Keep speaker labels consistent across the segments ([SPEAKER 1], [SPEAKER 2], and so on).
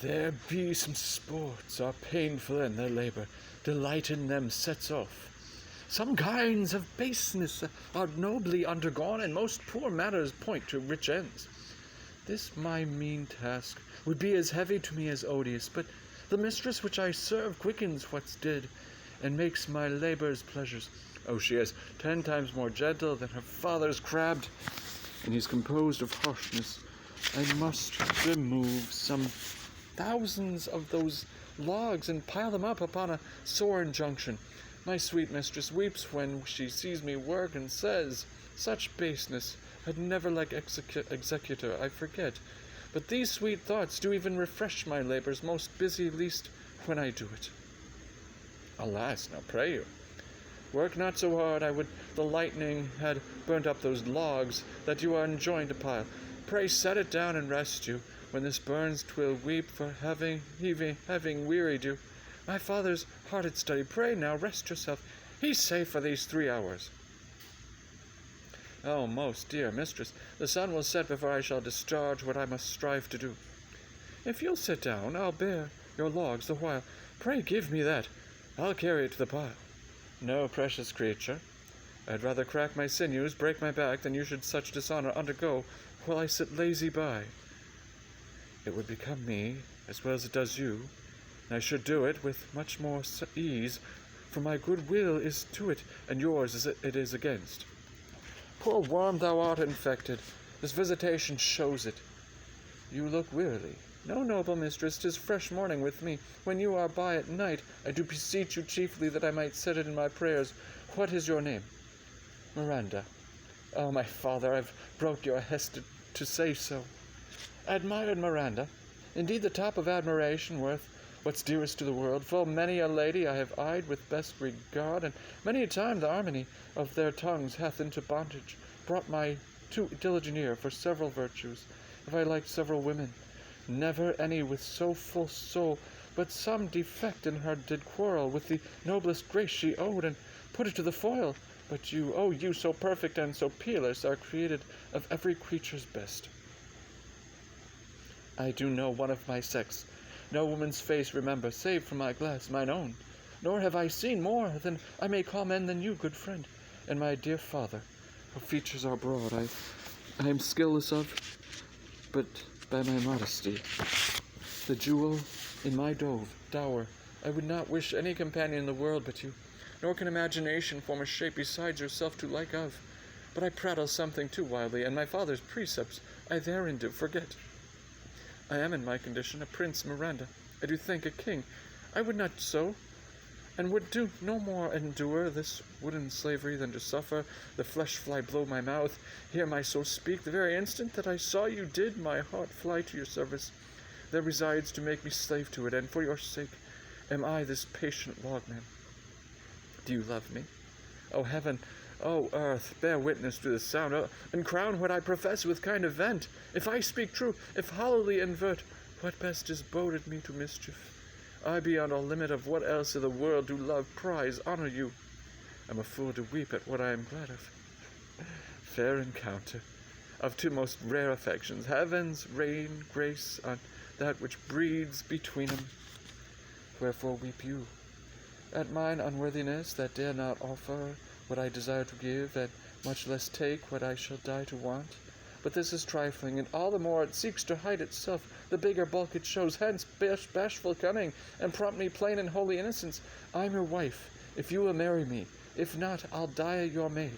[SPEAKER 1] There be some sports are painful in their labour, delight in them sets off. Some kinds of baseness are nobly undergone, and most poor matters point to rich ends. This my mean task would be as heavy to me as odious, but the mistress which I serve quickens what's dead, and makes my labours pleasures. Oh, she is 10 times more gentle than her father's crabbed, and he's composed of harshness. I must remove some thousands of those logs and pile them up upon a sore injunction. My sweet mistress weeps when she sees me work, and says, such baseness had never like executor, I forget. But these sweet thoughts do even refresh my labours, most busy least when I do it. Alas, now pray you, work not so hard. I would the lightning had burnt up those logs that you are enjoined to pile. Pray set it down and rest you. When this burns, 'twill weep for having wearied you. My father's hearted study. Pray now rest yourself. He's safe for these 3 hours. Oh, most dear mistress, the sun will set before I shall discharge what I must strive to do. If you'll sit down, I'll bear your logs the while. Pray give me that. I'll carry it to the pile. No, precious creature. I'd rather crack my sinews, break my back, than you should such dishonour undergo while I sit lazy by. It would become me, as well as it does you, and I should do it with much more ease, for my good will is to it, and yours is it is against. Poor worm, thou art infected. This visitation shows it. You look wearily. No, noble mistress, 'tis fresh morning with me. When you are by at night, I do beseech you chiefly that I might set it in my prayers. What is your name? Miranda. Oh, my father, I've broke your hest to say so. Admired Miranda, indeed the top of admiration, worth what's dearest to the world. Full many a lady I have eyed with best regard, and many a time the harmony of their tongues hath into bondage brought my too diligent ear for several virtues. Have I liked several women, never any with so full soul, but some defect in her did quarrel with the noblest grace she owed, and put it to the foil. But you, oh, you so perfect and so peerless, are created of every creature's best. I do know one of my sex, no woman's face remember, save from my glass, mine own. Nor have I seen more than I may call men than you, good friend, and my dear father. Her features are broad, I am skilless of, but by my modesty. The jewel in my dower, I would not wish any companion in the world but you, nor can imagination form a shape besides yourself to like of. But I prattle something too wildly, and my father's precepts I therein do forget. I am in my condition a prince, Miranda, I do think a king. I would not so, and would do no more endure this wooden slavery than to suffer the flesh fly blow my mouth, hear my soul speak. The very instant that I saw you did my heart fly to your service. There resides to make me slave to it, and for your sake am I this patient logman. Do you love me? O heaven, O earth, bear witness to this sound, and crown what I profess with kind event. If I speak true, if hollowly invert, what best is boded me to mischief? I beyond all limit of what else in the world do love, prize, honour you. I'm a fool to weep at what I am glad of. Fair encounter of two most rare affections, heaven's rain, grace on that which breeds between them. Wherefore weep you at mine unworthiness, that dare not offer what I desire to give, and much less take what I shall die to want? But this is trifling, and all the more it seeks to hide itself, the bigger bulk it shows. Hence bashful cunning, and prompt me plain and holy innocence. I'm your wife, if you will marry me. If not, I'll die your maid.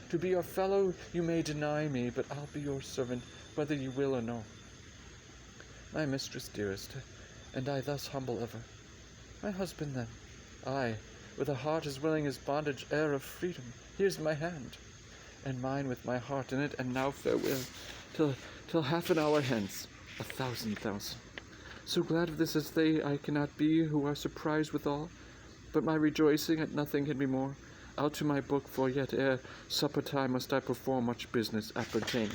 [SPEAKER 1] To be your fellow you may deny me, but I'll be your servant, whether you will or no. My mistress dearest, and I thus humble ever. My husband then, I, with a heart as willing as bondage heir of freedom, here's my hand, and mine with my heart in it, and now farewell, till half an hour hence, 1,000,000. So glad of this as they I cannot be, who are surprised withal, but my rejoicing at nothing can be more. Out to my book, for yet ere supper time must I perform much business appertaining.